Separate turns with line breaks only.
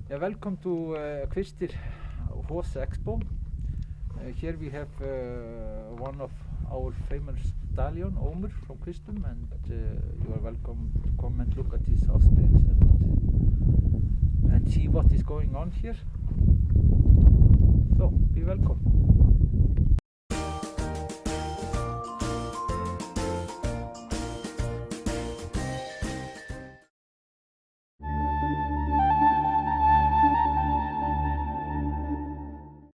Yeah, welcome to Kvistir Horse Expo. Here we have one of our famous stallion, Omer from Kvistum, and you are welcome to come and look at his offsprings and see what is going on here. So, be welcome.